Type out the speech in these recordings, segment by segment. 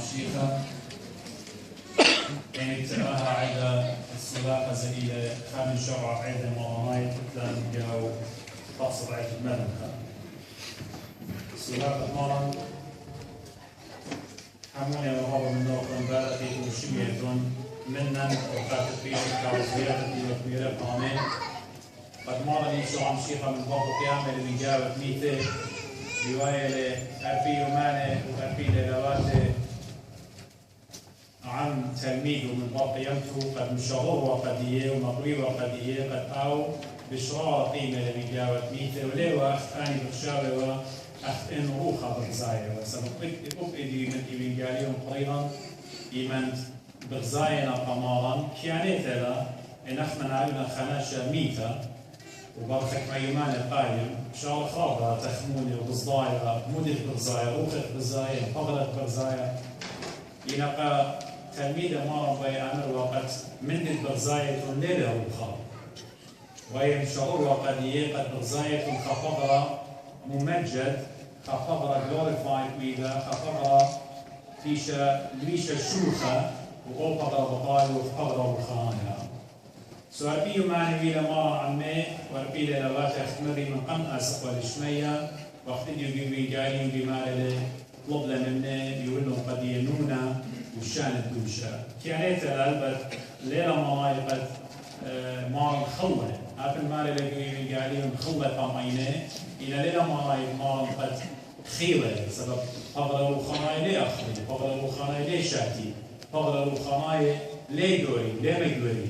الشيخة يعني تراها عدا السلاقة زي خامن شرع عدا مرماي تتلان جو تقصد عيد المدنخة السلاقة مرم حموني وهو من نوع مباركة وشمية منا وقت فيه كوزيرة وكبيرة قامين قد مر لي شو عم شيخة من باب قيامة اللي جابت ميته رواية لأربي يومانه وأربي ليلواته عن تلميذه من باب قيامته قد مشهور وقديه ومقري وقديه قد أو بشرار قيمة اللي جابت ميته وليوا أخاني بخشاوة أخن روخة بغزاية وسبب أبئدي من إبنجاليهم قريبا إيمان بغزاينا قمارا كيانيت لا إن أخمن عالنا خناشة ميتة وبركك ميمان القايم شعر خاضرة تخموني وبصدايا مدف بغزايا روخت بغزايا فضلت بغزايا ينقى تلميذ مارا بي أمر وقت مندت بغزايا ليلة روخة ويم شعور وقديه قد بغزايا خفضرة ممجد خفضرة glorified ويدا خفضرة فيشا ليشا شوخة وقول قدر بطايل وقدر بخانها سؤال بيو معني بيلا مارا عمي وربي للوات اختمري من قمع سقوى الشمية وقت ديو بيجالين بمارلي طلب لنا يقولون قد ينونا وشان الدوشة كيانيت الألبت ليلة ماراي قد مارا خلة أبن مارلي بيجالين خلة قمعينه إلى ليلة ماراي مارا قد خيلة سبب قبل الخناي ليه أخري قبل الخناي ليه شاتي قبل الخناي ليه دوري ليه مجوري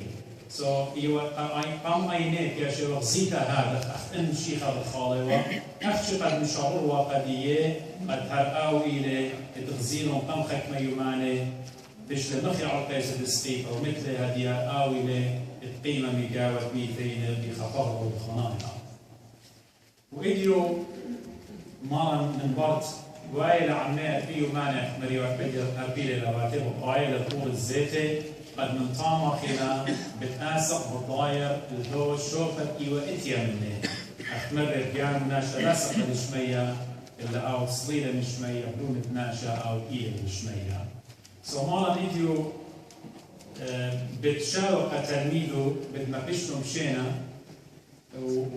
يو قام عينيك يا شباب زيتا هذا أخن شيخ الخالوة أخشى قد مشعور وقديه قد هرقاو إلى تغزيلهم قام خكمة يماني بشل مخي عرقيس السقيف أو مثل هدي هرقاو إلى القيمة مجاوة ميتين بخفضه الخنايا وإديو مارا من برد وائل عمي أبيو مانع مريو أبيل الأواتب وقائل الطول الزيتي قد من طامة خلا بتآسق بالضاير الهو شوفت إيوة إتيا مني أخمر بيان ناشا لا سقل شمية إلا أو صليلة مشمية بدون تناشا أو إيه مشمية مالا إديو بتشاوق تلميذه بدما بيشتو مشينا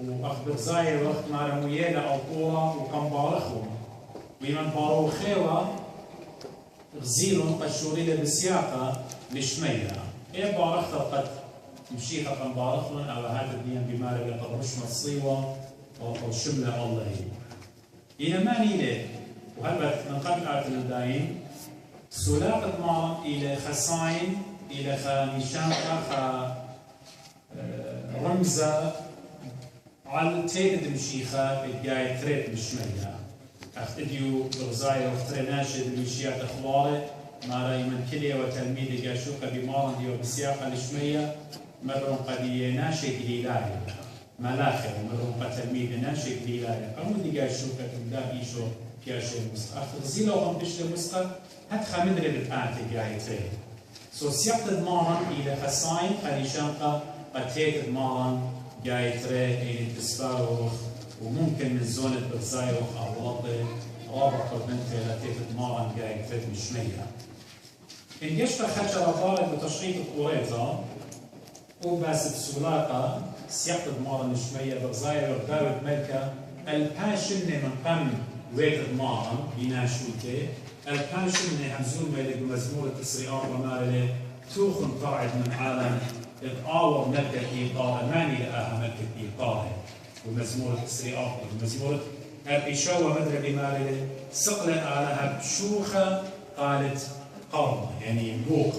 وأخبر زاير وقت ما رمويانا أو طورة وكم بارخهم ويمن بارو خيوة غزيلهم قد شوريلة بسياقة لشمية إيه بارخة قد مشيخة قد بارخون أو هذا الدين بمارك قد رشمة الصيوة أو شملة الله إلى ما نيلة وهلبت من قبل آية الداين سلاقة ما إلى خساين إلى خميشانقة رمزة على تيد مشيخة الجاي تريد مشمية أختديو برزايا واخترناشد المشيات أخباره ما رأي من كلية وتلميذ جاشوكا بمارن ديو بسياقة لشمية مرون قدية ناشد ليلاية ملاخر مرون قد تلميذ ناشد ليلاية أمودي جاشوكا تبدا بيشو كياشو المسقى أخذزيلو هم بيشو المسقى هتخا مدري بالآتي جاي تريد سياقة مارن إلى خساين قريشانقا قد تيد مارن جاي تريد إلى تسفاروخ وممكن من زونة برزايوخ أو رضي رابط بنتي لتيت مارن جاي تريد مشمية إن يشفى خشرة طارد بتشقيق القريطة وباس بسولاقة سيقت مارن مشمية برزايوخ داود ملكة الباشن من قم ويد مارن بناشوته الباشن همزون ميلك بمزمور التسريعات ومارلي توخن قاعد من عالم إضعاور ملكة إيقاظة ماني لآها ملكة إيقاظة ومزمور التسريعات ومزمور الإشاوة مدرة بمارلي سقلت علىها بشوخة قالت قرضة يعني بوق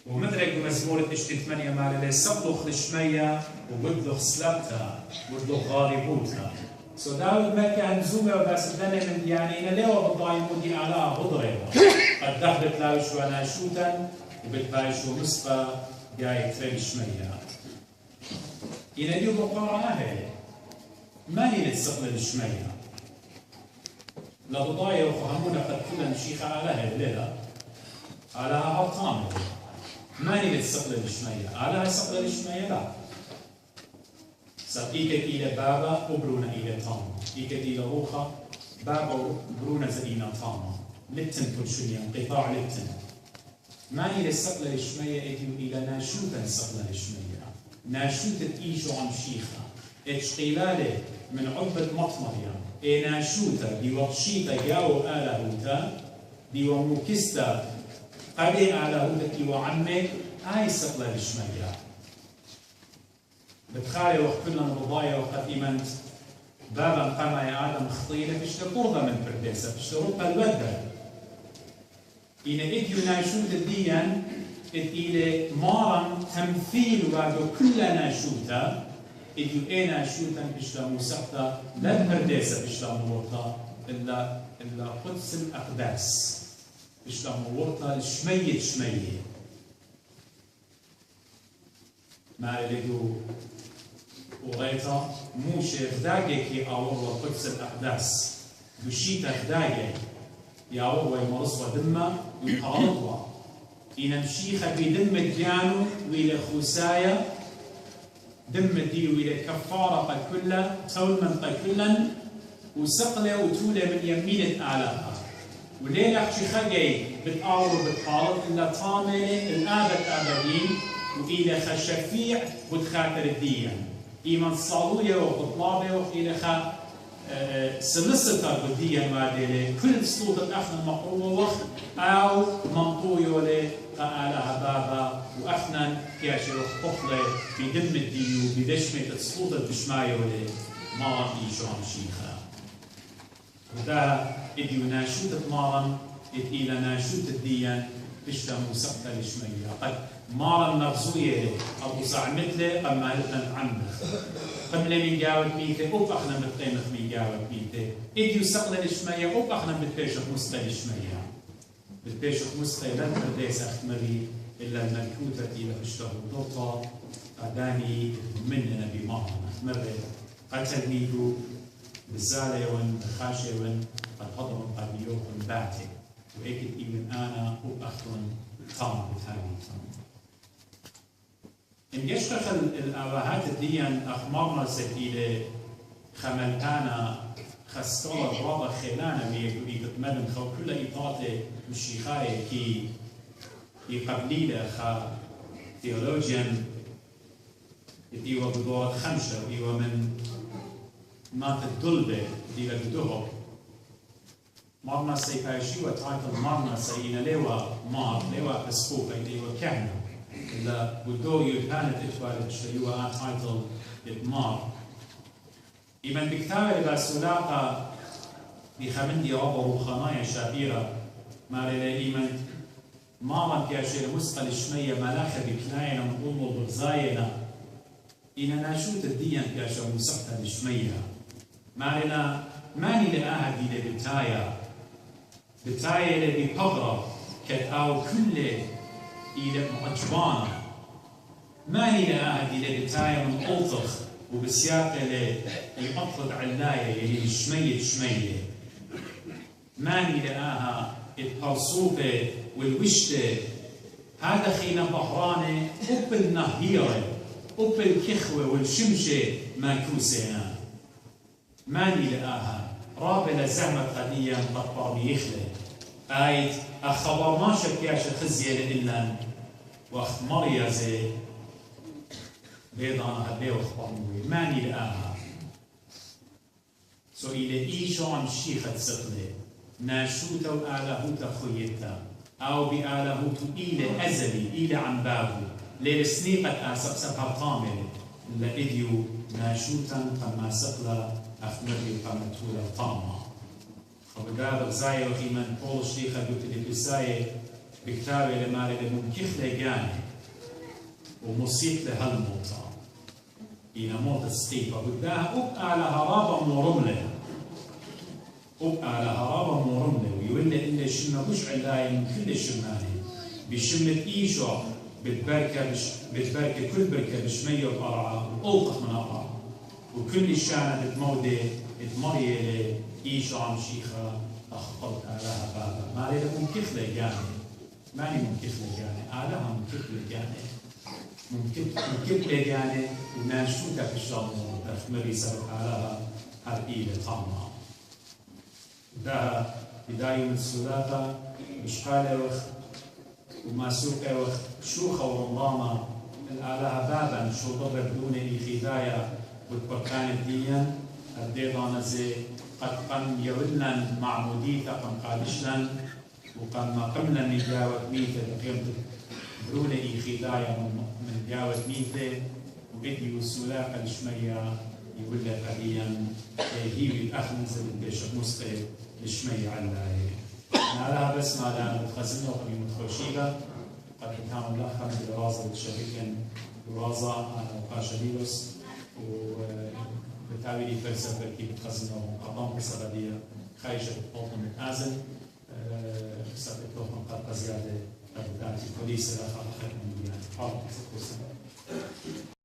ومدرك بمزمورة اشتي 8 مارلي سقلخ لشمية وبدلخ سلبتها وبدلخ غاربوتها داود مكة همزومة وباس الدنيا من يعني ليوا بالضايمودي على بضرة قد دخلت لاوش وانا شوتا وبتبايش ومسقى جاي تريد شمية إلى اليوم بقارة هاي ما هي لتسقل الشمية لبضايا وفهمونا قد كنا مشيخة على هاي الليلة على هرطان ما هي لتسقل الشمية على سقل الشمية لا إيكت إلى بابا وبرونا إلى طامة إيكت إلى روخة بابا وبرونا زئينا طامة لبتن كل شوية انقطاع لبتن ماني للسقلة الشمية اديو إلى ناشوتا السقلة الشمية ناشوتا إيشو عم شيخة اتشقيلالي من عبة مطمريا اي ناشوتا دي وطشيتا جاو آلهوتا دي وموكستا قدي آلهوتا دي وعمك هاي السقلة الشمية بتخالي وقتنا نبضايا وقت إيمانت بابا قام يا آدم خطيلة فيش لقرضة من برديسة فيش لربها الودة إن إديو ناشوت الديان إلى مارا تمثيل وادو كل ناشوتا إديو إيه ناشوتا فيش لموسقطة لا برديسة فيش لمورطة إلا قدس الأقداس فيش لمورطة الشمية شمية ما إليدو وغيتا موشي خداجي كي أورو قدس الأقداس بشيتا خداجي يأورو يمرصوا دمه ويقارضوا إن مشيخة بدم الديانو وإلى خسايا دم دي وإلى كفارة قد كلا تول من قد كلا وسقلة وتولة من يمين آلها وليلة شيخة بتقارض بتقارض إلا طاملة الآبد آبدين وإلى خشفيع وتخاطر الدين إيمان صالوية وطلابة وإلى خا سلسلة بدية مادلة كل سلطة أخنا مقروبة وقت أو منطوية لقالها بابا وأخنا كاشر طفلة بدم الديو بدشمة السلطة بشماية ما إيشو عم شيخة وده إديو ناشوت مارا إلى ناشوت الدين بشتا مسقطة لشمية قد مارا نغزوية أبو زعمتلي قد مالتنا عنه قبل من جاوب ميته أو أخنا متقيمة من جاوب ميته إديو سقلة لشمية أو أخنا بتبيشخ مسقة لشمية بتبيشخ مسقة لن ترديس أختمري إلا الملكوتة إلى فشته الضغطة أداني مننا بمارا أختمري قتل ميدو بالزالة ون بخاشة ون قد هضم قد يوم باتي وإكد إيمن أنا أو أخن طام بثاني إن يشتغل الآباءات الدين أخمرنا سكيلة خملتانا خسطولة برابة خلانا بيقول مدن خو كل إطاعة مشيخاية كي يقبليلة خا تيولوجيان يديوا بدورة خمسة يديوا من مات الدلبة يديوا بدوه مرنا سيبايشي وتعطل مرنا سينا لوا مار لوا بسقوفة يديوا كهنة إلا بدو يبانت إتوالد شيوا تايتل إدمار إيمان بكتابة بسلاقة بخمندي رابا روخانايا شابيرة ماريلا إيمان مارا كاشير مسقل الشمية ملاخة بكناينا مقومو بغزاينا إنا ناشوت الديان كاشير مسقطة الشمية ماريلا ماني لآها دي بتايا اللي بقغرة كتاو كل إلى مجبانة ما هي هذه البتاية من ألطخ وبسياق يقطد علاية اللي شمية ما هي لها البرصوفة والوشتة هذا خينا بحرانة أب النهيرة أب الكخوة والشمشة ماكوسة ما هي لها رابلة زعمة قدية مطبع بيخلة آيت أخبر ما شكياش خزية إلا وقت مريا زي بيضانا هدي وخبرنوي ماني لآها سو إلى إيشو عن شيخة سقلة ناشوتا وآلهوتا خيتا أو بآلهوتو إلى أزلي إلى عن بابو ليل سنيقة آسق سقر طامل إلا إديو ناشوتا قما سقلة أخمري قمتولا طامة وبقابل زايا وخيمان بول الشيخة دوت الإبساية بكتابة لما لممكخ لجاني وموسيقى هالموطة إلى موطة سقيفة بداها أبقى على هرابة مورملة ويولي إلا شمة مش علاية من كل الشماني بشمة إيشو بتباركة كل بركة بشمية وقرعة وألطخ من أقرع وكل الشانة بتمودة بتمرية إيشو عم شيخة أخطرت آلها بابا ما لي لكم كيف لجاني ماني ممكن لجاني آلها ممكن لجاني ممكن لجاني وناشوكا في الشامو تخمري سبب آلها هرئيلة طامة ده بداية من السلافة بشقالة وماسوكة وشوخة ورمضامة الآلهة بابا شو ضرب دون إخدايا والبركان الدين الديضان زي قد قم يودنا معموديتا قم قادشنا وقم قمنا من جاوة ميتة بقيمة دون إخدايا من جاوة ميتة وبدي وسلاقة الشمية يولد قديا هي الأخ نزل البيشق مستي الشمية علاي نالها بس ما دام بتخزنه وقبي متخوشيبة قد بتعمل لها من الوازة الشريكا الوازة وقاشديلوس وبالتالي دي فلسفة كيف بتخزنه قطام بسببية خايشة بطوطن متازن بسبب طوطن قد زيادة بالتالي كوليسة لا خلق من ديان حاضر